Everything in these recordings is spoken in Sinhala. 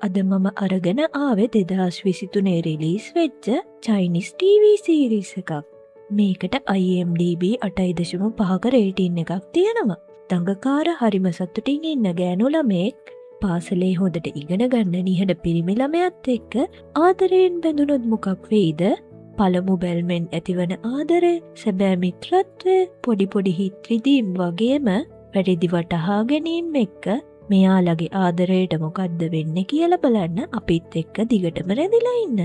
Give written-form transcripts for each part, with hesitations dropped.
අද මම අරගෙන ආවේ 2023 රිලීස් වෙච්ච චයිනිස් TV සීරීස් එකක්. මේකට IMDb 8.5ක රේටින් එකක් තියෙනවා. දඟකාර හරිම සතුටින් ඉන්න ගෑනු ළමයෙක් පාසලේ හොඳට ඉගෙන ගන්න නිහඬ පිරිමි ළමයාත් එක්ක ආදරයෙන් බැඳුනොත් මොකක් වෙයිද? පළමු බැල්මෙන් ඇතිවන ආදරය, සැබෑ මිත්‍රත්වය, පොඩි පොඩි හිත් රිදීම් වගේම වැඩිදි වටහා ගැනීම එක්ක මෙයාලගේ ආදරයට මොකද්ද වෙන්නේ කියලා බලන්න අපිත් එක්ක දිගටම රැඳිලා ඉන්න.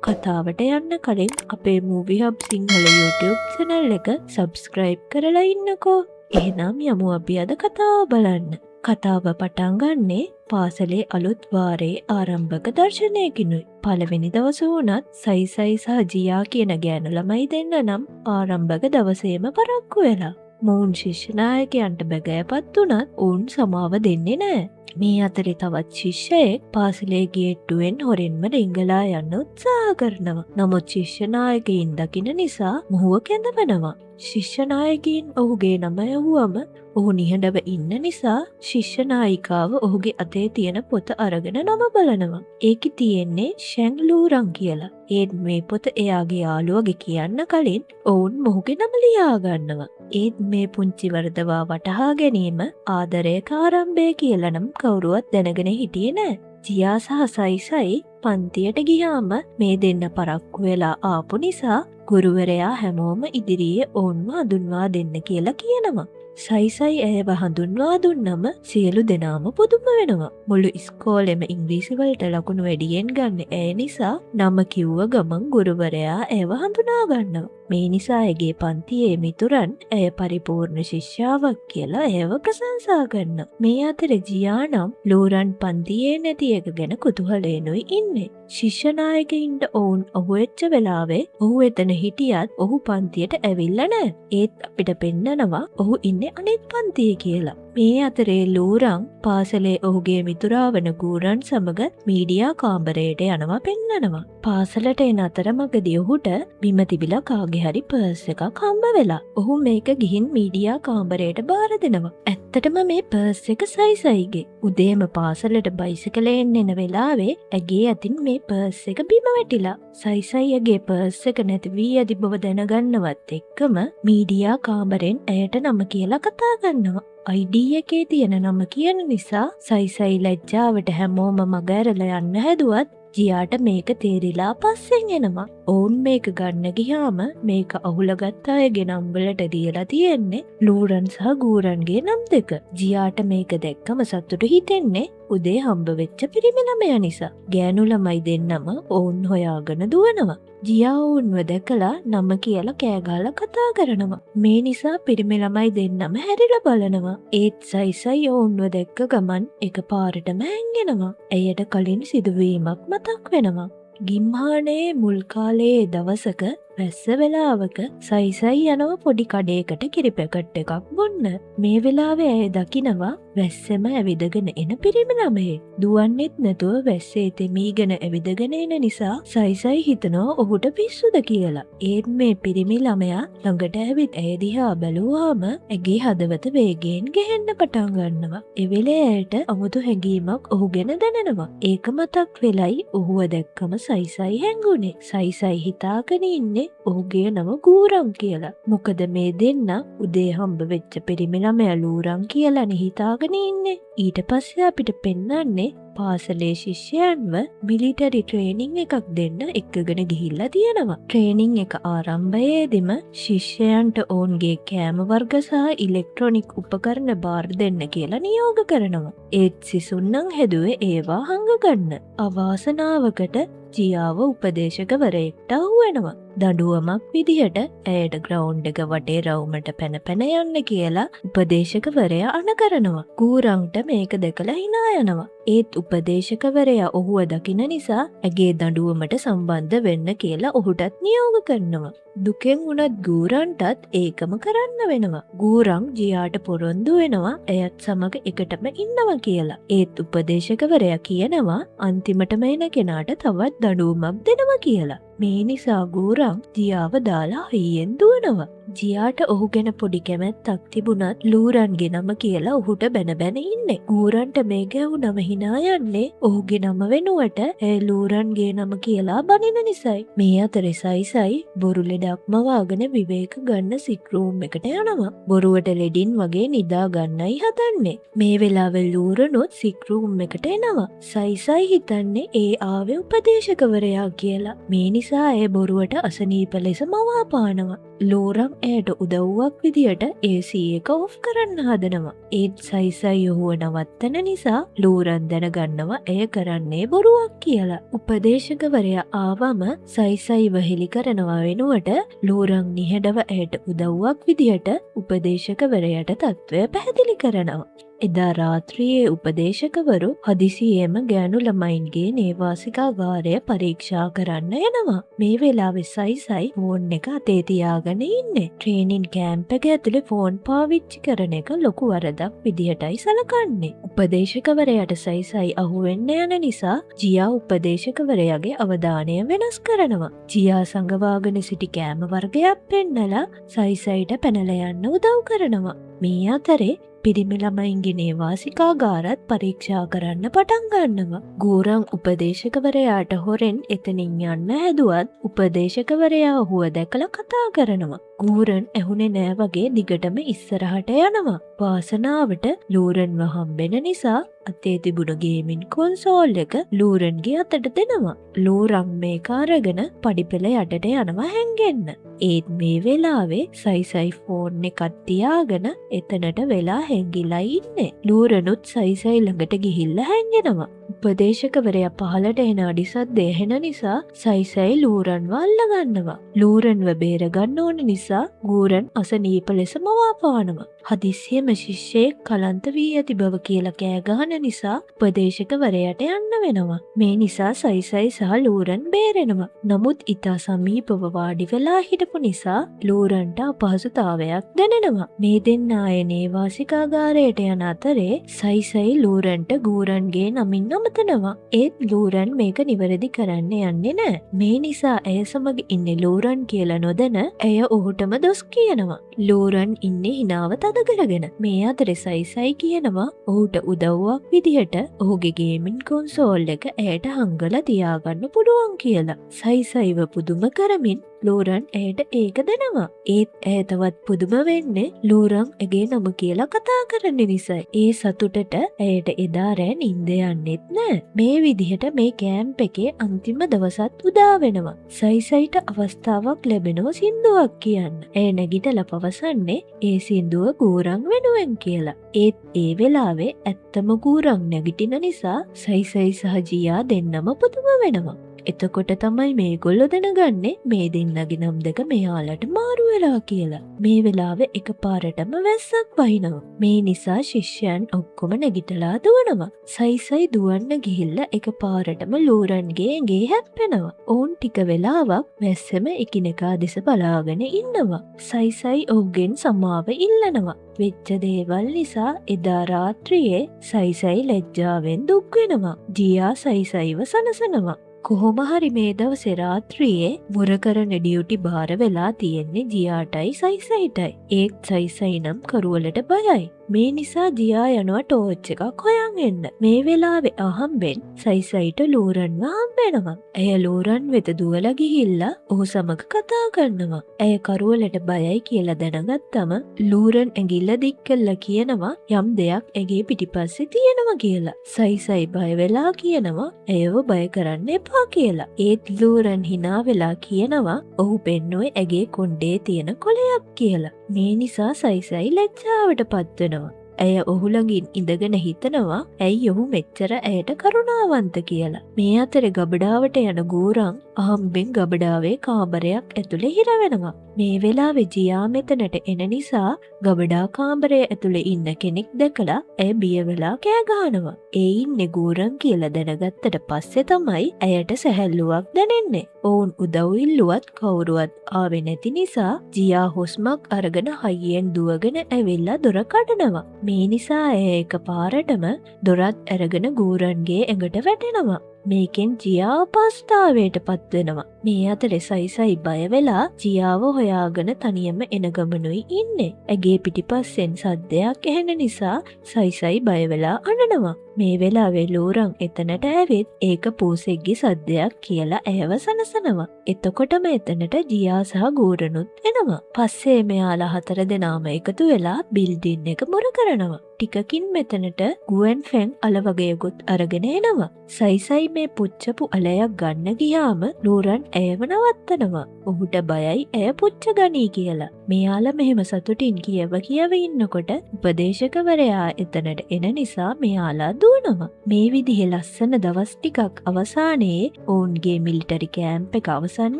කතාවට යන්න කලින් අපේ Movie Hub Sinhala YouTube channel එක subscribe කරලා ඉන්නකෝ. එහෙනම් යමු අපි අද කතාව බලන්න. කතාව පටන් ගන්නේ පාසලේ අලුත් වාරයේ ආරම්භක දර්ශනයකිනුයි. පළවෙනි දවස වුණත් සයිසයි සහ ජියා කියන ගෑනු ළමයි දෙන්න නම් ආරම්භක දවසේම පරක්කු වෙලා. මොවුන් ශිෂ්‍ය නායකයන්ට බැගෑපත් වුණත් ඔවුන් සමාව දෙන්නේ නෑ. මේ අතරේ තවත් ශිෂ්‍යයෙක් පාසලේ ගේට්ටුවෙන් හොරෙන්ම රිංගලා යන්න උත්සාහ කරනවා. නමුත් ශිෂ්‍ය නායකයින් දකින නිසා මොහුව කැඳවනවා. ශිෂ්‍ය නායකයින් ඔහුගේ නම ඇහුවම ඔහු නිහඬව ඉන්න නිසා ශිෂ්‍ය නායිකාව ඔහුගේ අතේ තියෙන පොත අරගෙන නම බලනවා. ඒකේ තියෙන්නේ ෂැන් ලූරන් කියලා. ඒත් මේ පොත එයාගේ යාළුවගේ කියන්න කලින් ඔවුන් මොහුගේ නම ලියා ගන්නවා. ඒත් මේ පුංචි වරදවා වටහා ගැනීම ආදරයක ආරම්භය කියලා නම් කවුරුවත් දැනගෙන හිටියේ නෑ. ජියා සහ සයිසයි පන්තියට ගියාම මේ දෙන්න පරක්කු වෙලා ආපු නිසා ගුරුවරයා හැමෝම ඉදිරියේ ඔවුන්ව හඳුන්වා දෙන්න කියලා කියනවා. සයිසයි ඇයව හඳුන්වා දුන්නම සියලු දෙනාම පුදුම වෙනවා. මුළු ඉස්කෝලෙම ඉංග්‍රීසි වලට ලකුණු වැඩියෙන් ගන්න ඇය නිසා නම කිව්ව ගමන් ගුරුවරයා ඇයව හඳුනා ගන්නවා. මේ නිසා ඇගේ පන්තියේ මිතුරන් ඇය පරිපූර්ණ ශිෂ්‍යාවක් කියලා ඇයව ප්‍රශංසා කරනවා. මේ අතර ජියා නම් ලූරන් පන්තියේ නැති එක ගැන කුතුහලයෙන්ුයි ඉන්නේ. ශිෂ්‍ය නායකයින්ට ඔවුන් ඔහු වෙච්ච වෙලාවේ ඔහු එතන හිටියත් ඔහු පන්තියට ඇවිල්ලා නැහැ. ඒත් අපිට පෙන්නනවා ඔහු ඉන්නේ අනිත් පන්තියේ කියලා. මේ අතරේ ලූරන් පාසලේ ඔහුගේ මිතුරා වන ගූරන් සමග මීඩියා කාමරයට යනවා පෙන්නනවා. පාසලට එන අතරමඟදී ඔහුට බිම තිබිලා කාගේ හරි පර්ස් එකක් හම්බ වෙලා. ඔහු මේක ගිහින් මීඩියා කාමරයට බාර දෙනවා. ඇත්තටම මේ පර්ස් එක සයිසයිගේ. උදේම පාසලට බයිසිකලයෙන් එන වෙලාවේ ඇගේ අතින් මේ පර්ස් එක බිම වැටිලා. සයිසයි ඇගේ පර්ස් එක නැති වී ඇති බව දැනගන්නවත් එක්කම මීඩියා කාමරෙන් ඇයට නම කියලා කතා කරනවා. ID එකේ තියෙන නම කියන නිසා සයිසයි ලැජ්ජාවට හැමෝම මග ඇරලා යන්න හැදුවත් ජියාට මේක තේරිලා පස්සෙන් එනවා. ඔවුන් මේක ගන්න ගියාම මේක අහුලගත්ත අයගේ නම් වලට දීලා තියෙන්නේ ලූරන් සහ ගූරන්ගේ නම් දෙක. ජියාට මේක දැක්කම සතුටු හිතෙන්නේ උදේ හම්බ වෙච්ච පිරිමි ළමයා නිසා. ගෑනු ළමයි දෙන්නම ඔවුන් හොයාගෙන දුවනවා. ජියා ඔවුන්ව දැකලා නම කියලා කෑ ගහලා කතා කරනවා. මේ නිසා පිරිමි ළමයි දෙන්නම හැරිලා බලනවා. ඒත් සයිසයි ඔවුන්ව දැක්ක ගමන් එකපාරටම හැංගෙනවා. ඇයට කලින් සිදුවීමක් මතක් වෙනවා. ගිම්හානයේ මුල් කාලයේ දවසක වැස්ස වෙලාවක සයිසයි යනවා පොඩි කඩේකට කිරි පැකට් එකක් බොන්න. මේ වෙලාවේ ඇය දකිනවා වැස්සෙම ඇවිදගෙන එන පිරිමි ළමයෙක්. දුවන්නෙත් නැතුව වැස්සේ තෙමීගෙන ඇවිදගෙන එන නිසා සයිසයි හිතනවා ඔහුට පිස්සුද කියලා. ඒත් මේ පිරිමි ළමයා ළඟට ඇවිත් ඇය දිහා බැලුවාම ඇගේ හදවත වේගයෙන් ගෙහෙන්න පටන් ගන්නවා. ඒ වෙලේ ඇයට අමුතු හැඟීමක් ඔහු ගැන දැනෙනවා. ඒක මතක් වෙලයි ඔහුව දැක්කම සයිසයි හැංගුනේ. සයිසයි හිතාගෙන ඉන්නේ ඔහුගේ නම ගූරන් කියලා. මොකද මේ දෙන්න උදේ හම්බ වෙච්ච පිරිමි ළමයා ලූරන් කියලා හිතාගෙන ඉන්නේ. ඊට පස්සේ අපිට පෙන්වන්නේ පාසලේ ශිෂ්‍යයන්ව මිලිටරි ට්‍රේනින් එකක් දෙන්න එක්කගෙන ගිහිල්ලා තියෙනවා. ට්‍රේනින් එක ආරම්භයේදීම ශිෂ්‍යයන්ට ඔවුන්ගේ කෑම වර්ග සහ ඉලෙක්ට්‍රොනික උපකරණ බාර දෙන්න කියලා නියෝග කරනවා. ඒත් සිසුන් නම් හැදුවේ ඒවා හංගගන්න. අවාසනාවකට ජියාව උපදේශකවරයෙක්ට අහුවෙනවා. දඬුවමක් විදිහට ඇයට ග්‍රවුන්ඩ් එක වටේ රවුමට පැන පැන යන්න කියලා උපදේශකවරයා අණ කරනවා. ගූරන්ට මේක දැකලා hina යනවා. ඒත් උපදේශකවරයා ඔහුව දකින නිසා ඇගේ දඬුවමට සම්බන්ධ වෙන්න කියලා ඔහුටත් නියෝග කරනවා. දුකෙන් උනත් ගූරන්ටත් ඒකම කරන්න වෙනවා. ගූරන් ජියාට පොරොන්දු වෙනවා එයත් සමග එකටම ඉන්නවා කියලා. ඒත් උපදේශකවරයා කියනවා අන්තිමටම එන කෙනාට තවත් දඬුවමක් දෙනවා කියලා. මේ නිසා ගූරන් ජියාව දාලා හයියෙන් දුවනවා. ජියාට ඔහු ගැන පොඩි කැමැත්තක් තිබුණත් ලූරන්ගේ නම කියලා ඔහුට බැන බැන ඉන්නේ. ඌරන්ට මේ ගැහුනම hina යන්නේ ඔහුගේ නම වෙනුවට ඒ ලූරන්ගේ නම කියලා බනින නිසායි. මේ අතරේ සයිසයි බොරු ලෙඩක් මවාගෙන විවේක ගන්න සිට් රූම් එකට යනවා. බොරුවට ලෙඩින් වගේ නිදා ගන්නයි හදන්නේ. මේ වෙලාවේ ලූරනොත් සිට් රූම් එකට එනවා. සයිසයි හිතන්නේ ඒ ආවේ උපදේශකවරයා කියලා. මේ නිසා ඒ බොරුවට අසනීප ලෙස මවා පානවා. ලෝරම් ඇයට උදව්වක් විදියට AC එක ඔෆ් කරන්න හදනවා. ඒත් සයිසයි ඔහුව නවත්තන නිසා ලෝරන් දැනගන්නවා එය කරන්නේ බොරුවක් කියලා. උපදේශකවරයා ආවම සයිසයිව හෙලි කරනවා වෙනුවට ලෝරන් නිහඬව ඇයට උදව්වක් විදියට උපදේශකවරයාට තත්ත්වය පැහැදිලි කරනවා. එදා රාත්‍රියේ උපදේශකවරු හදිසියේම ගෑනු ළමයින්ගේ නේවාසිකාගාරය පරීක්ෂා කරන්න එනවා. මේ වෙලාවේ සයිසයි ෆෝන් එක අතේ තියාගෙන ඉන්නේ. ට්‍රේනින් කැම්ප් එක ඇතුලේ ෆෝන් පාවිච්චි කරන එක ලොකු වරදක් විදිහටයි සලකන්නේ. උපදේශකවරයාට සයිසයි අහුවෙන්න යන නිසා ජියා උපදේශකවරයාගේ අවධානය වෙනස් කරනවා. ජියා සංගවාගෙන සිටි කෑම වර්ගයක් පෙන්නලා සයිසයිට පැනලා යන්න උදව් කරනවා. මේ අතරේ පිරිමි ළමයින්ගේ නේවාසිකාගාරත් පරීක්ෂා කරන්න පටන් ගන්නවා. ගෝරන් උපදේශකවරයාට හොරෙන් එතනින් යන්න හැදුවත් උපදේශකවරයා ඔහුව දැකලා කතා කරනවා. ගෝරන් ඇහුනේ නෑ වගේ දිගටම ඉස්සරහට යනවා. වාසනාවට ලූරන්ව හම්බෙන නිසා අතේ තිබුණ ගේමින් කොන්සෝල් එක ලූරන්ගේ අතට දෙනවා. ලූරන් මේක අරගෙන පඩිපෙළ යටට යනවා හැංගෙන්න. ඒත් මේ වෙලාවේ සයිසයි ෆෝන් එකක් තියාගෙන එතනට වෙලා හැංගිලා ඉන්නේ. ලූරනුත් සයිසයි ළඟට ගිහිල්ලා හැංගෙනවා. උපදේශකවරයා පහලට එන අඩිසද්ද ඇහෙන නිසා සයිසයි ලූරන්ව අල්ලගන්නවා. ලූරන්ව බේරගන්න ඕන නිසා ගූරන් අසනීප ලෙස මවාපානවා. හදිස්සියෙම ශිෂ්‍යයෙක් කලන්ත වී ඇති බව කියලා කෑ ගහන නිසා උපදේශකවරයාට යන්න වෙනවා. මේ නිසා සයිසයි සහ ලූරන් බේරෙනවා. නමුත් ඉතා සමීපව වාඩි වෙලා හිටපු නිසා ලූරන්ට අපහසුතාවයක් දැනෙනවා. මේ දෙන්න ආයේ නේවාසිකාගාරයට යන අතරේ සයිසයි ලූරන්ට ගූරන්ගේ නමින් අමතනවා. ඒත් ලූරන් මේක නිවැරදි කරන්න යන්නේ නෑ. මේ නිසා ඇය සමග ඉන්නේ ලූරන් කියලා නොදැන ඇය ඔහුටම දොස් කියනවා. ලූරන් ඉන්නේ හිනාව තද කරගෙන. මේ අතරේ සයිසයි කියනවා ඔහුට උදව්වක් විදිහට ඔහුගේ ගේමින් කොන්සෝල් එක ඇයට හංගලා තියාගන්න පුළුවන් කියලා. සයිසයිව පුදුම කරමින් ලූරන් ඇයට ඒක දෙනවා. ඒත් ඇය තවත් පුදුම වෙන්නේ ලූරන් ඇගේ නම කියලා කතා කරන්න නිසායි. ඒ සතුටට ඇයට එදා රෑ නිින්ද යන්නෙත් නෑ. මේ විදිහට මේ කැම්ප් එකේ අන්තිම දවසත් උදා වෙනවා. සයිසයිට අවස්ථාවක් ලැබෙනවා සින්දුවක් කියන්න. ඇය නැගිටලා පවසන්නේ ඒ සින්දුව ගූරන් වෙනුවෙන් කියලා. ඒත් ඒ වෙලාවේ ඇත්තම ගූරන් නැගිටින නිසා සයිසයි සහ ජියා දෙන්නම පුදුම වෙනවා. එතකොට තමයි මේගොල්ලෝ දැනගන්නේ මේ දෙන්නගේ නම් දෙක මෙයාලට මාරු වෙලා කියලා. මේ වෙලාවේ එකපාරටම වැස්සක් වහිනවා. මේ නිසා ශිෂ්‍යයන් ඔක්කොම නැගිටලා දුවනවා. සයිසයි දුවන්න ගිහිල්ලා එකපාරටම ලූරන්ගේ ඇඟේ හැප්පෙනවා. ඔවුන් ටික වෙලාවක් වැස්සෙම එකිනෙකා දෙස බලාගෙන ඉන්නවා. සයිසයි ඔහුගෙන් සමාව ඉල්ලනවා. වෙච්ච දේවල් නිසා එදා රාත්‍රියේ සයිසයි ලැජ්ජාවෙන් දුක් වෙනවා. ජියා සයිසයිව සනසනවා. කොහොම හරි මේ දවසේ රාත්‍රියේ මුර කරන ඩියුටි බාර වෙලා තියෙන්නේ ජියාටයි සයිසයිටයි. ඒත් සයිසයි නම් කරුවලට බයයි. මේ නිසා ජියා යනවා ටෝච් එකක් හොයන් එන්න. මේ වෙලාවේ අහම්බෙන් සයිසයිට ලූරන්ව හම්බෙනවා. ඇය ලූරන් වෙත දුවලා ගිහිල්ලා ඔහු සමග කතා කරනවා. ඇය කරුවලට බයයි කියලා දැනගත්තම ලූරන් ඇඟිල්ල දික් කළා කියනවා යම් දෙයක් ඇගේ පිටිපස්සේ තියෙනවා කියලා. සයිසයි බය වෙලා කියනවා ඇයව බය කරන්න එපා කියලා. ඒත් ලූරන් hina වෙලා කියනවා ඔහු පෙන්නුවේ ඇගේ කොණ්ඩේ තියෙන කොළයක් කියලා. මේ නිසා සයිසයි ලැජ්ජාවට පත් වෙනවා. ඇය ඔහු ළඟින් ඉඳගෙන හිතනවා ඇයි ඔහු මෙච්චර ඇයට කරුණාවන්ත කියලා. මේ අතරේ ගබඩාවට යන ගෝරන් අහම්බෙන් ගබඩාවේ කාමරයක් ඇතුලේ හිර වෙනවා. මේ වෙලාවේ ජියා මෙතනට එන නිසා ගබඩා කාමරය ඇතුලේ ඉන්න කෙනෙක් දැකලා ඇය බිය වෙලා කෑ ගහනවා. ඒ ඉන්නේ ගෝරන් කියලා දැනගත්තට පස්සේ තමයි ඇයට සැහැල්ලුවක් දැනෙන්නේ. ඔවුන් උදව් ඉල්ලුවත් කවුරුවත් ආවේ නැති නිසා ජියා හුස්මක් අරගෙන හයියෙන් දුවගෙන ඇවිල්ලා දොර කඩනවා. මේ නිසා ඇය එකපාරටම දොරත් අරගෙන ගෝරන්ගේ ඇඟට වැටෙනවා. මේකෙන් ජියා අපහසුතාවයට පත් වෙනවා. මේ අතරේ සයිසයි බය වෙලා ජියාව හොයාගෙන තනියම එන ගමනුයි ඉන්නේ. ඇගේ පිටිපස්සෙන් සද්දයක් ඇහෙන නිසා සයිසයි බය වෙලා අඬනවා. මේ වෙලාවේ ලෝරන් එතනට ඇවිත් ඒක පූසෙක්ගේ සද්දයක් කියලා ඇයව සනසනවා. එතකොටම එතනට ජියා සහ ගෝරනුත් එනවා. පස්සේ මෙයාලා 4 දෙනාම එකතු වෙලා බිල්ඩින් එක මුර කරනවා. ටිකකින් මෙතනට ගුවන් ෆැන් අලවගයකුත් අරගෙන එනවා. සයිසයි මේ පුච්චපු අලයක් ගන්න ගියාම ලෝරන් ඇයව නවත්තනවා. ඔහුට බයයි ඇය පුච්ච ගනී කියලා. මෙයාලා මෙහෙම සතුටින් කියව ඉන්නකොට උපදේශකවරයා එතනට එන නිසා මෙයාලා දුවනවා. මේ විදිහේ ලස්සන දවස් ටිකක් අවසානයේ ඔවුන්ගේ මිලිටරි කෑම්ප් එක අවසන්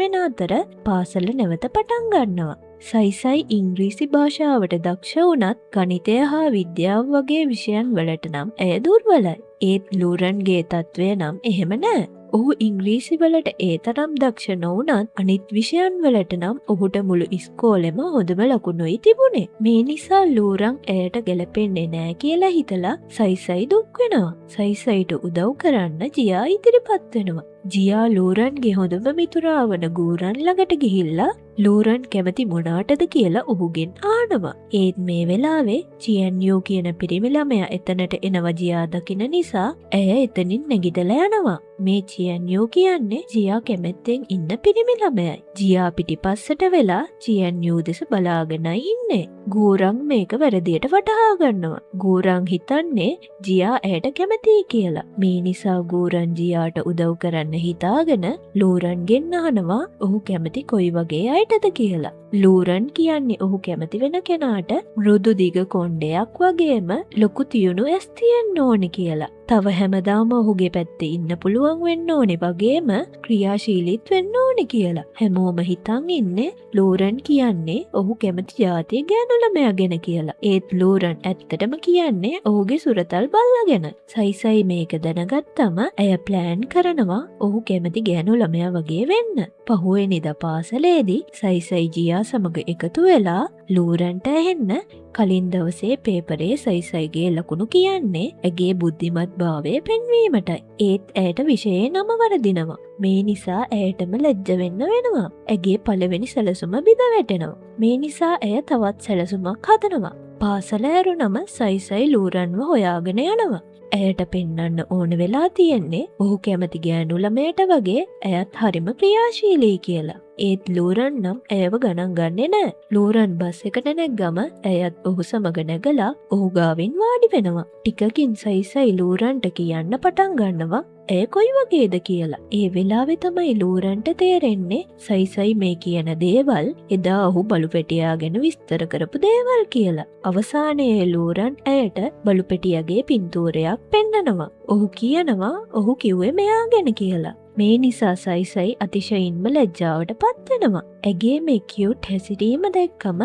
වෙන අතර පාසල නැවත පටන් ගන්නවා. සයිසයි ඉංග්‍රීසි භාෂාවට දක්ෂ වුණත් ගණිතය හා විද්‍යාව වගේ විෂයන් වලට නම් ඇය දුර්වලයි. ඒත් ලූරන්ගේ තත්ත්වය නම් එහෙම නෑ. ඔහු ඉංග්‍රීසි වලට ඒ තරම් දක්ෂ නොවුනත් අනිත් විෂයන් වලට නම් ඔහුට මුළු ඉස්කෝලෙම හොඳම ලකුණුයි තිබුණේ. මේ නිසා ලූරන් ඇයට ගැලපෙන්නේ නෑ කියලා හිතලා සයිසයි දුක් වෙනවා. සයිසයිට උදව් කරන්න ජියා ඉදිරිපත් වෙනවා. ජියා ලූරන්ගේ හොඳම මිතුරා වන ගූරන් ළඟට ගිහිල්ලා ලූරන් කැමති මොනාටද කියලා ඔහුගෙන් ආනවා. ඒත් මේ වෙලාවේ චියන්යෝ කියන පිරිමි ළමයා එතනට එනවා ජියා දකින නිසා ඇය එතනින් නැගිටලා යනවා. මේ චියන්යෝ කියන්නේ ජියා කැමැත්තෙන් ඉන්න පිරිමි ළමයයි. ජියා පිටිපස්සට වෙලා චියන්යෝ දෙස බලාගෙනයි ඉන්නේ. ගූරන් මේක වැරදියට වටහා ගන්නවා. ගූරන් හිතන්නේ ජියා ඇයට කැමතියි කියලා. මේ නිසා ගූරන් ජියාට උදව් කරන්න හිතාගෙන ලූරන්ගෙන් අහනවා ඔහු කැමති කොයි වගේ අයටද කියලා. ලූරන් කියන්නේ ඔහු කැමති වෙන කෙනාට මෘදු දිග කොණ්ඩයක් වගේම ලොකු තියුණු ඇස් තියෙන්න ඕනේ කියලා. තව හැමදාම ඔහුගේ පැත්තේ ඉන්න පුළුවන් වෙන්න ඕනේ වගේම ක්‍රියාශීලීත් වෙන්න ඕනේ කියලා. හැමෝම හිතන් ඉන්නේ ලූරන් කියන්නේ ඔහු කැමති ජාතිය ගෑනු ළමයා ගැන කියලා. ඒත් ලූරන් ඇත්තටම කියන්නේ ඔහුගේ සුරතල් බල්ලා ගැන. සයිසයි මේක දැනගත්තම ඇය ප්ලෑන් කරනවා ඔහු කැමති ගෑනු ළමයා වගේ වෙන්න. පහුවෙනිදා පාසලේදී සයිසයි ජියා සමග එකතු වෙලා ලූරන්ට ඇහෙන්න කලින් දවසේ පේපරේ සයිසයිගේ ලකුණු කියන්නේ ඇගේ බුද්ධිමත් භාවය පෙන්වීමටයි. ඒත් ඇයට විෂයේ නම වරදිනවා. මේ නිසා ඇයටම ලැජ්ජ වෙන්න වෙනවා. ඇගේ පළවෙනි සැලසුම බිඳ වැටෙනවා. මේ නිසා ඇය තවත් සැලසුමක් හදනවා. පාසල ඇරුණම සයිසයි ලූරන්ව හොයාගෙන යනවා. ඇයට පෙන්වන්න ඕන වෙලා තියෙන්නේ ඔහු කැමති ගෑනු ළමයට වගේ ඇයත් හරිම ක්‍රියාශීලී කියලා. ඒත් ලූරන් නම් ඇයව ගණන් ගන්නේ නෑ. ලූරන් බස් එකට නැග්ගම ඇයත් ඔහු සමග නැගලා ඔහු ගාවින් වාඩි වෙනවා. ටිකකින් සයිසයි ලූරන්ට කියන්න පටන් ගන්නවා ඇය කොයි වගේද කියලා. ඒ වෙලාවේ තමයි ලූරන්ට තේරෙන්නේ සයිසයි මේ කියන දේවල් එදා ඔහු බලු පැටියා ගැන විස්තර කරපු දේවල් කියලා. අවසානයේ ලූරන් ඇයට බලු පැටියාගේ පින්තූරයක් පෙන්නනවා. ඔහු කියනවා ඔහු කිව්වේ මෙයා ගැන කියලා. මේ නිසා සයිසයි අතිශයින්ම ලැජ්ජාවට පත් වෙනවා. ඇගේ මේ කියුට් හැසිරීම දැක්කම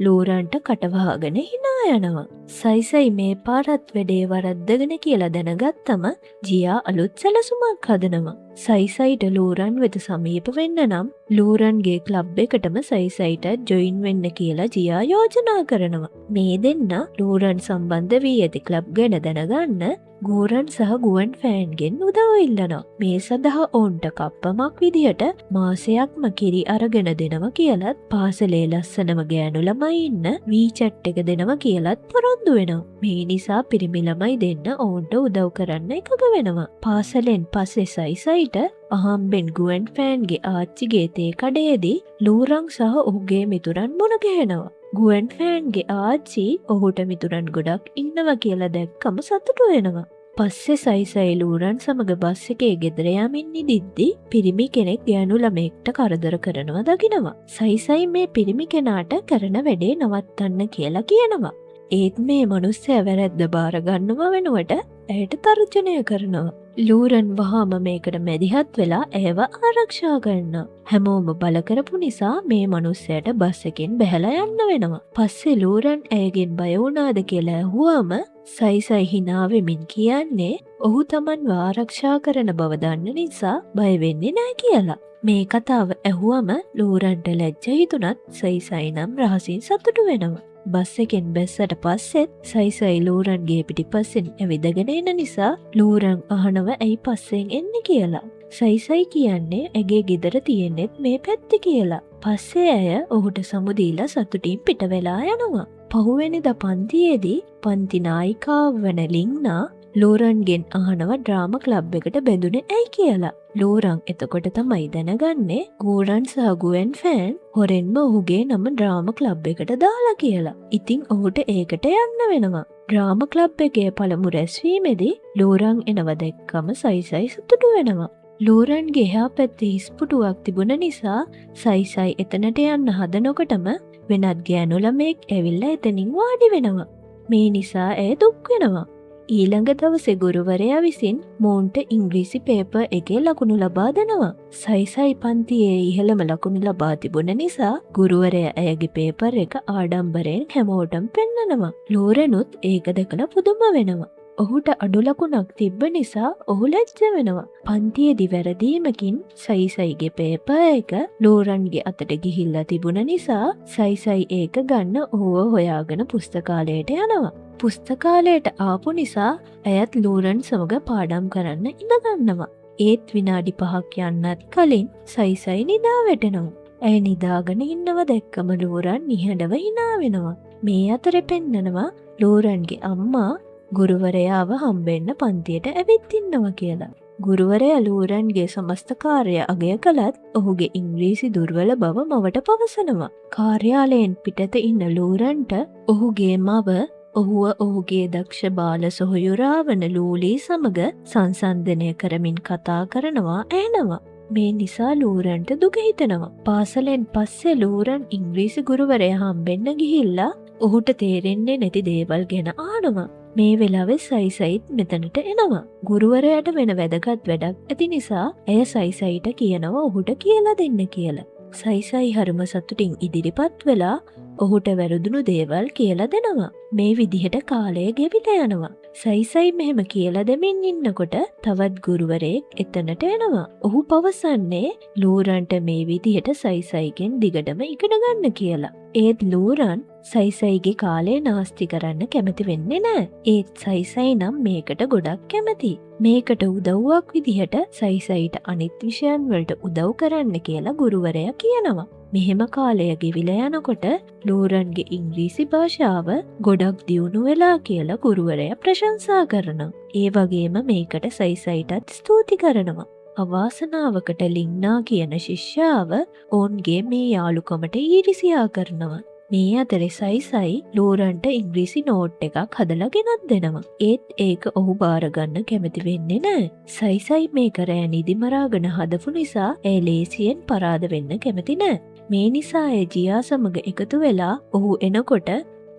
ලූරන්ට කටවහගෙන hina යනවා. සයිසයි මේ පාරත් වැඩේ වරද්දගෙන කියලා දැනගත්තම ජියා අලුත් සැලසුමක් හදනවා. සයිසයිට ලූරන් වෙත සමීප වෙන්න නම් ලූරන්ගේ ක්ලබ් එකටම සයිසයිට ජොයින් වෙන්න කියලා ජියා යෝජනා කරනවා. මේ දෙන්න ලූරන් සම්බන්ධ වී ඇති ක්ලබ් ගැන දැනගන්න ගූරන් සහ ගුවන් ෆෑන්ගෙන් උදව් ඉල්ලනවා. මේ සඳහා ඔවුන්ට කප්පමක් විදිහට මාසයක්ම කිරි අරගෙන දෙනවා කියලත් පාසලේ ලස්සනම ගෑනු ළමයි ඉන්න වීචැට් එක දෙනවා කියලත් පොරොන්දු වෙනවා. මේ නිසා පිරිමි ළමයි දෙන්න ඔවුන්ට උදව් කරන්න එකඟ වෙනවා. පාසලෙන් පස්සේ සයිසයිට අහම්බෙන් ගුවන් ෆෑන්ගේ ආච්චිගේ තේ කඩේදී ලූරන් සහ ඔහුගේ මිතුරන් මුණ ගැහෙනවා. ගුවන් ෆෑන්ගේ ආච්චි ඔහුට මිතුරන් ගොඩක් ඉන්නවා කියලා දැක්කම සතුටු වෙනවා. පස්සේ සයිසයි ලූරන් සමග බස් එකේ ගෙදර යමින් ඉදිද්දි පිරිමි කෙනෙක් ගෑනු ළමයෙක්ට කරදර කරනවා දකිනවා. සයිසයි මේ පිරිමි කෙනාට කරන වැඩේ නවත්තන්න කියලා කියනවා. ඒත් මේ මිනිස්සයා වැරද්ද බාර ගන්නව වෙනුවට ඇයට තර්ජනය කරනවා. ලූරන් වහාම මේකට මැදිහත් වෙලා ඇයව ආරක්ෂා කරනවා. හැමෝම බල කරපු නිසා මේ මිනිස්සයාට බස් එකෙන් බැහැලා යන්න වෙනවා. පස්සේ ලූරන් ඇයගෙන් බය වුණාද කියලා ඇහුවාම සයිසයි hina වෙමින් කියන්නේ ඔහු Tamanව ආරක්ෂා කරන බව දන්න නිසා බය වෙන්නේ නැහැ කියලා. මේ කතාව ඇහුවම ලූරන්ට ලැජ්ජ හිතුණත් සයිසයි නම් රහසින් සතුටු වෙනවා. බස් එකෙන් බැස්සට පස්සෙත් සයිසයි ලූරන්ගේ පිටිපස්සෙන් ඇවිදගෙන එන නිසා ලූරන් අහනව ඇයි පස්සෙන් එන්නේ කියලා. සයිසයි කියන්නේ ඇගේ ගෙදර තියෙන්නෙත් මේ පැත්ත කියලා. පස්සේ ඇය ඔහුට සමුදීලා සතුටින් පිට වෙලා යනවා. පහුවෙනිද පන්තියේදී පන්ති නායිකාව වන ලිංනා ලෝරන්ගෙන් අහනවා ඩ්‍රාම ක්ලබ් එකට බැඳුනේ ඇයි කියලා. ලෝරන් එතකොට තමයි දැනගන්නේ ගෝරන් සහ ගුවෙන් ෆෑන් හොරෙන්ම ඔහුගේ නම ඩ්‍රාම ක්ලබ් එකට දාලා කියලා. ඉතින් ඔහුට ඒකට යන්න වෙනවා. ඩ්‍රාම ක්ලබ් එකේ පළමු රැස්වීමේදී ලෝරන් එනව දැක්කම සයිසයි සතුටු වෙනවා. ලෝරන්ගේ එහා පැත්තේ හිස්පුටුවක් තිබුණ නිසා සයිසයි එතනට යන්න හදනකොටම වෙනත් ගෑනු ළමෙක් ඇවිල්ලා එතනින් වාඩි වෙනවා. මේ නිසා ඇය දුක් වෙනවා. ඊළඟ දවසේ ගුරුවරයා විසින් මෝන්ට ඉංග්‍රීසි පේපර් එකේ ලකුණු ලබා දෙනවා. සයිසයි පන්තියේ ඉහළම ලකුණු ලබා තිබුණ නිසා ගුරුවරයා ඇයගේ පේපර් එක ආඩම්බරයෙන් හැමෝටම පෙන්නනවා. ලෝරනුත් ඒක දැකලා පුදුම වෙනවා. ඔහුට අඩු ලකුණක් තිබ්බ නිසා ඔහු ලැජ්ජ වෙනවා. පන්තියේදී වැරදීමකින් සයිසයිගේ පේපර් එක ලෝරන්ගේ අතට ගිහිල්ලා තිබුණ නිසා සයිසයි ඒක ගන්න ඔහුව හොයාගෙන පුස්තකාලයට යනවා. පුස්තකාලයට ආපු නිසා ඇයත් ලෝරන් සමග පාඩම් කරන්න ඉඳගන්නවා. ඒත් විනාඩි 5ක් යන්නත් කලින් සයිසයි නිදා වැටෙනවා. ඇය නිදාගෙන ඉන්නව දැක්කම ලෝරන් නිහඬව hina වෙනවා. මේ අතරේ පෙන්නනවා ලෝරන්ගේ අම්මා ගුරුවරයාව හම්බෙන්න පන්තියට ඇවිත් ඉන්නවා කියලා. ගුරුවරයා ලෝරන්ගේ සමස්ත කාර්ය අගය කළත් ඔහුගේ ඉංග්‍රීසි දුර්වල බව මවට පවසනවා. කාර්යාලයෙන් පිටත ඉන්න ලෝරන්ට ඔහුගේ මව ඔහුව ඔහුගේ දක්ෂ බාල සොහොයුරා වන ලූලී සමග සංසන්දනය කරමින් කතා කරනවා ඇහෙනවා. මේ නිසා ලෝරන්ට දුක හිතෙනවා. පාසලෙන් පස්සේ ලෝරන් ඉංග්‍රීසි ගුරුවරයා හම්බෙන්න ගිහිල්ලා ඔහුට තේරෙන්නේ නැති දේවල් ගැන අහනවා. මේ වෙලාවේ සයිසයිත් මෙතනට එනවා. ගුරුවරයාට වෙන වැදගත් වැඩක් ඇති නිසා ඇය සයිසයිට කියනවා ඔහුට කියලා දෙන්න කියලා. සයිසයි හරිම සතුටින් ඉදිරිපත් වෙලා ඔහුට වැරදුණු දේවල් කියලා දෙනවා. මේ විදිහට කාලය ගෙවිලා යනවා. සයිසයි මෙහෙම කියලා දෙමින් ඉන්නකොට තවත් ගුරුවරයෙක් එතනට එනවා. ඔහු පවසන්නේ ලෝරන්ට මේ විදිහට සයිසයිගෙන් දිගටම ඉගෙන ගන්න කියලා. ඒත් ලෝරන් සයිසයිගේ කාලේ නාස්ති කරන්න කැමති වෙන්නේ නෑ. ඒත් සයිසයි නම් මේකට ගොඩක් කැමති. මේකට උදව්වක් විදිහට සයිසයිට අනිත් විෂයන් වලට උදව් කරන්න කියලා ගුරුවරයා කියනවා. මෙහෙම කාලය ගෙවිලා යනකොට ලෝරන්ගේ ඉංග්‍රීසි භාෂාව ගොඩක් දියුණු වෙලා කියලා ගුරුවරයා ප්‍රශංසා කරනවා. ඒ වගේම මේකට සයිසයිටත් ස්තුති කරනවා. අවාසනාවකට ලිංනා කියන ශිෂ්‍යාව ඔවුන්ගේ මේ යාළුකමට ඊරිසියා කරනවා. මේ අතරේ සයිසයි ලෝරන්ට ඉංග්‍රීසි නෝට් එකක් හදලා ගෙනත් දෙනවා. ඒත් ඒක ඔහු බාරගන්න කැමති වෙන්නේ නෑ. සයිසයි මේක රෑ නිදි මරාගෙන හදපු නිසා ඒ ලේසියෙන් පරාද වෙන්න කැමති නෑ. මේ නිසා ඒ ජියා සමග එකතු වෙලා ඔහු එනකොට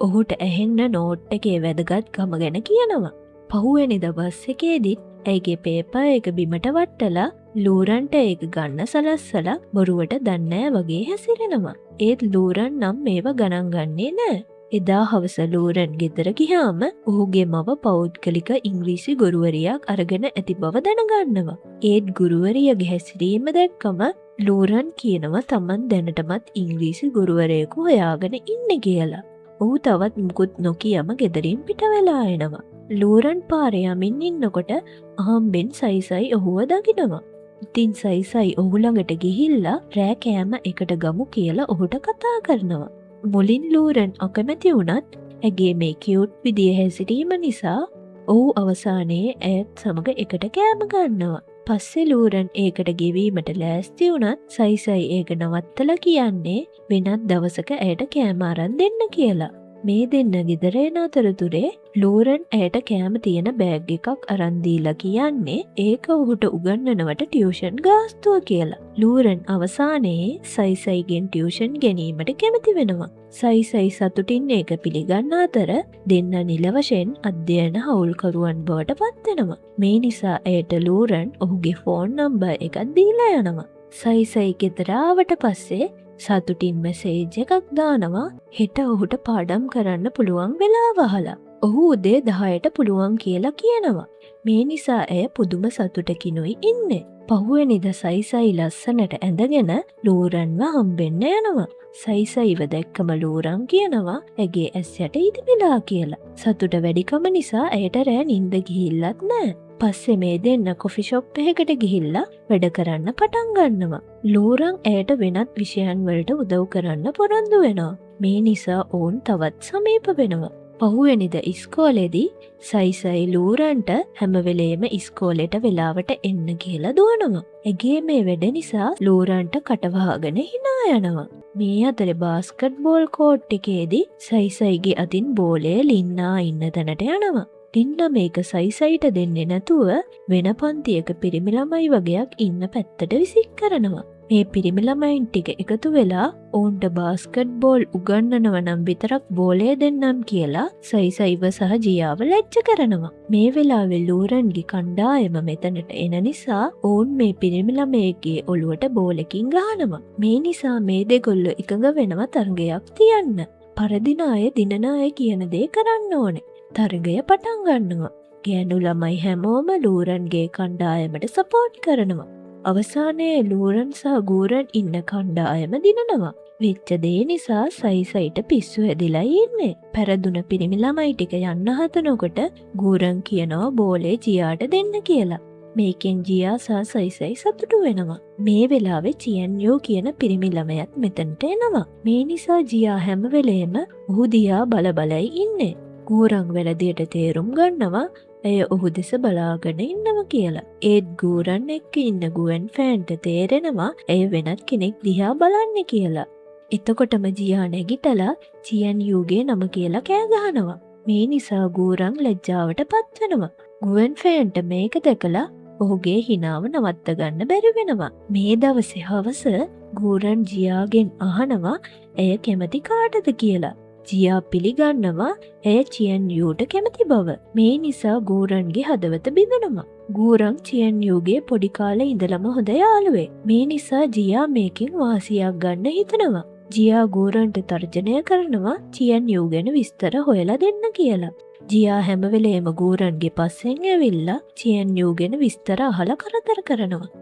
ඔහුට ඇහෙන්න නෝට් එකේ වැදගත්කම ගැන කියනවා. පහුවෙනි දවස් එකේදීත් ඇයිගේ පේපර් එක බිමට වට්ටලා ලෝරන්ට ඒක ගන්න සලස්සලා බොරුවට දන්නෑ වගේ හැසිරෙනවා. ඒත් ලෝරන් නම් මේව ගණන් ගන්නේ නෑ. එදා හවස ලෝරන් ගෙදර ගියාම ඔහුගේ මව පෞද්ගලික ඉංග්‍රීසි ගුරුවරියක් අරගෙන ඇති බව දැනගන්නවා. ඒත් ගුරුවරියගේ හැසිරීම දැක්කම ලෝරන් කියනවා තමන් දැනටමත් ඉංග්‍රීසි ගුරුවරයෙකු හොයාගෙන ඉන්නේ කියලා. ඔහු තවත් මුකුත් නොකියම ගෙදරින් පිට වෙලා එනවා. ලෝරන් පාරේ යමින් ඉන්නකොට අහම්බෙන් සයිසයි ඔහුව දකිනවා. ඉතින් සයිසයි ඔහු ළඟට ගිහිල්ලා රෑ කෑම එකට ගමු කියලා ඔහුට කතා කරනවා. මුලින් ලෝරන් අකමැති වුණත් ඇගේ මේ කියුට් විදිය හැසිරීම නිසා ඔහු අවසානයේ ඇයත් සමග එකට කෑම ගන්නවා. පස්සේ ලෝරන් ඒකට ගෙවීමට ලෑස්ති වුණත් සයිසයි ඒක නවත්තලා කියන්නේ වෙනත් දවසක ඇයට කෑම අරන් දෙන්න කියලා. මේ දෙන්න ගෙදර එන අතරතුරේ ලෝරන් ඇයට කෑම තියෙන බෑග් එකක් අරන් දීලා කියන්නේ ඒක ඔහුට උගන්වනවට ටියුෂන් ගාස්තුව කියලා. ලෝරන් අවසානයේ සයිසයිගෙන් ටියුෂන් ගැනීමට කැමති වෙනවා. සයිසයි සතුටින් ඒක පිළිගන්න අතර දෙන්න නිල වශයෙන් අධ්‍යයන හවුල්කරුවන් බවට පත්වෙනවා. මේ නිසා ඇයට ලෝරන් ඔහුගේ ෆෝන් නම්බර් එකක් දීලා යනවා. සයිසයි ගෙදර ආවට පස්සේ සතුටින් මෙසේජ් එකක් දානවා හෙට ඔහුට පාඩම් කරන්න පුළුවන් වෙලාව අහලා. ඔහු උදේ 10ට පුළුවන් කියලා කියනවා. මේ නිසා ඇය පුදුම සතුටකිනුයි ඉන්නේ. පහුවෙනිද සයිසයි ලස්සනට ඇඳගෙන ලෝරන්ව හම්බෙන්න යනවා. සයිසයිව දැක්කම ලෝරන් කියනවා ඇගේ ඇස් යට ඉදිමිලා කියලා. සතුට වැඩිකම නිසා ඇයට රෑ නිින්ද ගිහිල්ලත් නෑ. පස්සේ මේ දෙන්න කොෆි ෂොප් එකකට ගිහිල්ලා වැඩ කරන්න පටන් ගන්නවා. ලූරන් ඇයට වෙනත් විෂයන් වලට උදව් කරන්න පොරොන්දු වෙනවා. මේ නිසා ඔවුන් තවත් සමීප වෙනවා. පහුවෙනිද ඉස්කෝලේදී සයිසයි ලූරන්ට හැම වෙලේම ඉස්කෝලේට වෙලාවට එන්න කියලා දුවනවා. ඇගේ මේ වැඩ නිසා ලූරන්ට කටවහගෙන hina යනවා. මේ අතරේ බාස්කට් බෝල් කෝට් එකේදී සයිසයිගේ අතින් බෝලය ලින්නා ඉන්න තැනට යනවා. ලින්නා මේක සයිසයිට දෙන්නේ නැතුව වෙන පන්තියක පිරිමි ළමයි වගේක් ඉන්න පැත්තට විසික් කරනවා. මේ පිරිමි ළමයින් ටික එකතු වෙලා ඔවුන්ට බාස්කට් බෝල් උගන්වනව නම් විතරක් බෝලය දෙන්නම් කියලා සයිසයිව සහ ජියාව ලැජ්ජ කරනවා. මේ වෙලාවේ ලූරන්ගේ කණ්ඩායම මෙතනට එන නිසා ඔවුන් මේ පිරිමි ළමයෙක්ගේ ඔළුවට බෝලකින් ගහනවා. මේ නිසා මේ දෙගොල්ලෝ එකඟ වෙනවා තරගයක් තියන්න. පරදින අය දිනන අය කියන දේ කරන්න ඕනේ. තරගය පටන් ගන්නවා. ගෑනු ළමයි හැමෝම ලූරන්ගේ කණ්ඩායමට සපෝට් කරනවා. අවසානයේ ලූරන් සහ ගූරන් ඉන්න කණ්ඩායම දිනනවා. වෙච්ච දේ නිසා සයිසයිට පිස්සු හැදිලා ඉන්නේ. පෙරදුන පිරිමි ළමයි ටික යන්න හදනකොට ගූරන් කියනවා බෝලේ ජියාට දෙන්න කියලා. මේකෙන් ජියා සහ සයිසයි සතුටු වෙනවා. මේ වෙලාවේ චියන්යෝ කියන පිරිමි ළමයාත් මෙතනට එනවා. මේ නිසා ජියා හැම වෙලේම ඔහු දිහා බලයි ඉන්නේ. ගූරන් වැරදියට තේරුම් ගන්නවා ඇය ඔහු දෙස බලාගෙන ඉන්නවා කියලා. ඒත් ගූරන් එක්ක ඉන්න ගුවන් ෆෑන්ට තේරෙනවා ඇය වෙනත් කෙනෙක් දිහා බලන්නේ කියලා. එතකොටම ජියා නැගිටලා චියන්යූගේ නම කියලා කෑ ගහනවා. මේ නිසා ගූරන් ලැජ්ජාවට පත් වෙනවා. ගුවන් ෆෑන්ට මේක දැකලා ඔහුගේ හිනාව නවත්ත ගන්න බැරි වෙනවා. මේ දවසේ හවස ගූරන් ජියාගෙන් අහනවා ඇය කැමති කාටද කියලා. ජියා පිළිගන්නවා ඇය චියන්යූට කැමති බව. මේ නිසා ගූරන්ගේ හදවත බිඳෙනවා. ගූරන් චියන්යූගේ පොඩි කාලේ ඉඳලම හොඳ යාළුවෙක්. මේ නිසා ජියා මේකෙන් වාසියක් ගන්න හිතනවා. ජියා ගූරන්ට තර්ජනය කරනවා චියන්යූ ගැන විස්තර හොයලා දෙන්න කියලා. ජියා හැම වෙලේම ගූරන්ගේ පස්සෙන් ඇවිල්ලා චියන්යූ ගැන විස්තර අහලා කරදර කරනවා.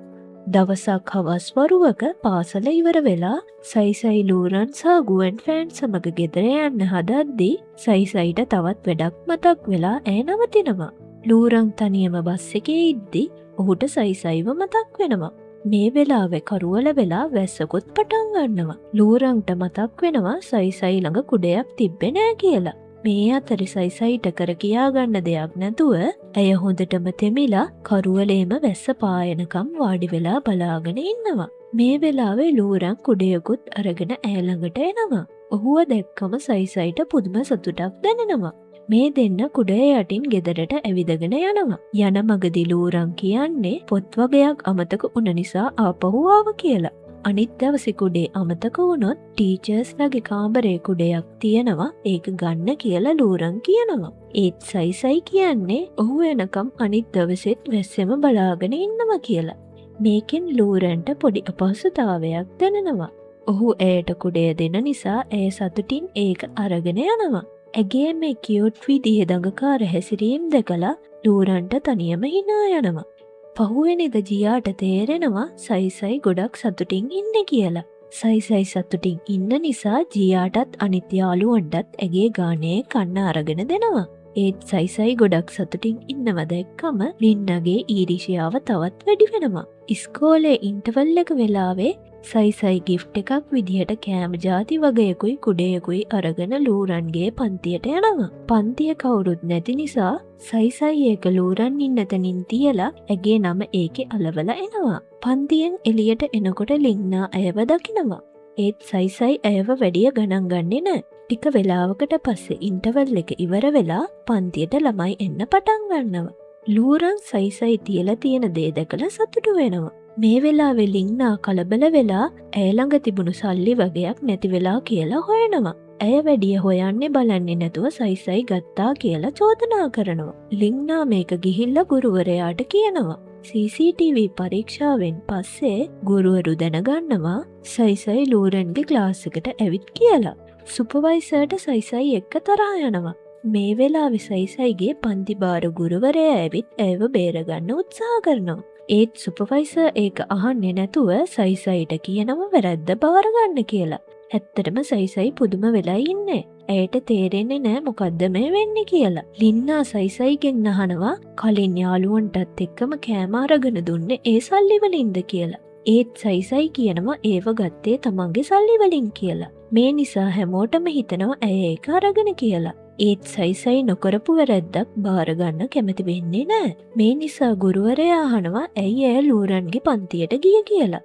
දවසක් හවස් වරුවක පාසල ඉවර වෙලා සයිසයි ලූරන් සහ ගුවන් ෆෑන් සමග ගෙදර යන්න හදද්දී සයිසයිට තවත් වැඩක් මතක් වෙලා ඇය නවතිනවා. ලූරන් තනියම බස් එකේ ඉද්දි ඔහුට සයිසයිව මතක් වෙනවා. මේ වෙලාවේ කරුවල වෙලා වැස්සකොත් පටන් ගන්නවා. ලූරන්ට මතක් වෙනවා සයිසයි ළඟ කුඩයක් තිබ්බේ නෑ කියලා. මේ අතරේ සයිසයිට කර කියා ගන්න දෙයක් නැතුව ඇය හොඳටම තෙමිලා කරුවලේම වැස්ස පායනකම් වාඩි වෙලා බලාගෙන ඉන්නවා. මේ වෙලාවේ ලූරන් කුඩයකුත් අරගෙන ඇය ළඟට එනවා. ඔහුව දැක්කම සයිසයිට පුදුම සතුටක් දැනෙනවා. මේ දෙන්න කුඩය යටින් ගෙදරට ඇවිදගෙන යනවා. යන මගදී ලූරන් කියන්නේ පොත් වගයක් අමතක වුණ නිසා ආපහු ආව කියලා. අනිත් දවසේ කුඩේ අමතක වුණොත් ටීචර්ස්ලාගේ කාමරේ කුඩයක් තියෙනවා ඒක ගන්න කියලා ලූරන් කියනවා. ඒත් සයිසයි කියන්නේ ඔහු එනකම් අනිත් දවසෙත් වැස්සෙම බලාගෙන ඉන්නවා කියලා. මේකෙන් ලූරන්ට පොඩි අපහසුතාවයක් දැනෙනවා. ඔහු ඇයට කුඩය දෙන නිසා ඇය සතුටින් ඒක අරගෙන යනවා. ඇගේ මේ කියුට් විදිහේ දඟකාර හැසිරීම් දැකලා ලූරන්ට තනියම hina යනවා. පහුවෙනිද ජියාට තේරෙනවා සයිසයි ගොඩක් සතුටින් ඉන්නේ කියලා. සයිසයි සතුටින් ඉන්න නිසා ජියාටත් අනිත් යාළුවන්ටත් ඇගේ ගානේ කන්න අරගෙන දෙනවා. ඒත් සයිසයි ගොඩක් සතුටින් ඉන්නව දැක්කම ලින්නගේ ඊරිෂියාව තවත් වැඩි වෙනවා. ඉස්කෝලේ ඉන්ටර්වල් එක වෙලාවේ සයිසයි ගිෆ්ට් එකක් විදිහට කෑම ජාති වගයකුයි කුඩයකුයි අරගෙන ලූරන්ගේ පන්තියට යනවා. පන්තිය කවුරුත් නැති නිසා සයිසයි ඒක ලූරන් ඉන්න තැනින් තියලා ඇගේ නම ඒකේ අලවලා එනවා. පන්තියෙන් එළියට එනකොට ලින්නා ඇයව දකිනවා. ඒත් සයිසයි ඇයව වැඩිය ගණන් ගන්නේ නැහැ. ටික වෙලාවකට පස්සේ ඉන්ටර්වල් එක ඉවර වෙලා පන්තියට ළමයි එන්න පටන් ගන්නවා. ලූරන් සයිසයි තියලා තියෙන දේ දැකලා සතුටු වෙනවා. මේ වෙලාවේ ලින්නා කලබල වෙලා ඇය ළඟ තිබුණු සල්ලි වගයක් නැති වෙලා කියලා හොයනවා. ඇය වැඩිය හොයන්නේ බලන්නේ නැතුව සයිසයි ගත්තා කියලා චෝදනා කරනවා. ලින්නා මේක ගිහිල්ලා ගුරුවරයාට කියනවා. CCTV පරීක්ෂාවෙන් පස්සේ ගුරුවරු දැනගන්නවා සයිසයි ලූරන්ගේ ක්ලාස් එකට ඇවිත් කියලා. සුපර්වයිසර්ට සයිසයි එක්ක තරහා යනවා. මේ වෙලාවේ සයිසයිගේ පන්ති භාර ගුරුවරයා ඇවිත් ඇයව බේරගන්න උත්සාහ කරනවා. ඒත් සුපර්වයිසර් ඒක අහන්නේ නැතුව සයිසයිට කියනවා වැරද්ද බාර ගන්න කියලා. ඇත්තටම සයිසයි පුදුම වෙලා ඉන්නේ. ඇයට තේරෙන්නේ නෑ මොකද්ද මේ වෙන්නේ කියලා. ලින්නා සයිසයිගෙන් අහනවා කලින් යාළුවන්ටත් එක්කම කෑම අරගෙන දුන්නේ ඒ සල්ලි වලින්ද කියලා. ඒත් සයිසයි කියනවා ඒව ගත්තේ තමන්ගේ සල්ලි වලින් කියලා. මේ නිසා හැමෝටම හිතනවා ඇය ඒක අරගෙන කියලා. ඒත් සයිසයි නොකරපු වැරැද්දක් බාරගන්න කැමති වෙන්නේ නෑ. මේ නිසා ගුරුවරයා අහනවා ඇයි ඇය ලූරන්ගේ පන්තියට ගිය කියලා.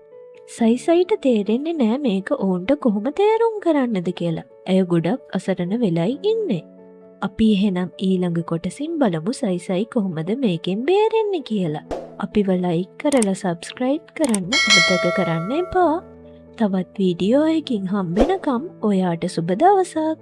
සයිසයිට තේරෙන්නේ නෑ මේක ඔවුන්ට කොහොම තේරුම් කරන්නද කියලා. ඇය ගොඩක් අසරණ වෙලයි ඉන්නේ. අපි එහෙනම් ඊළඟ කොටසින් බලමු සයිසයි කොහොමද මේකෙන් බේරෙන්නේ කියලා. අපිව ලයික් කරලා සබ්ස්ක්‍රයිබ් කරන්න අමතක කරන්න එපා. තවත් වීඩියෝ එකකින් හම්බෙනකම් ඔයාට සුබ දවසක්.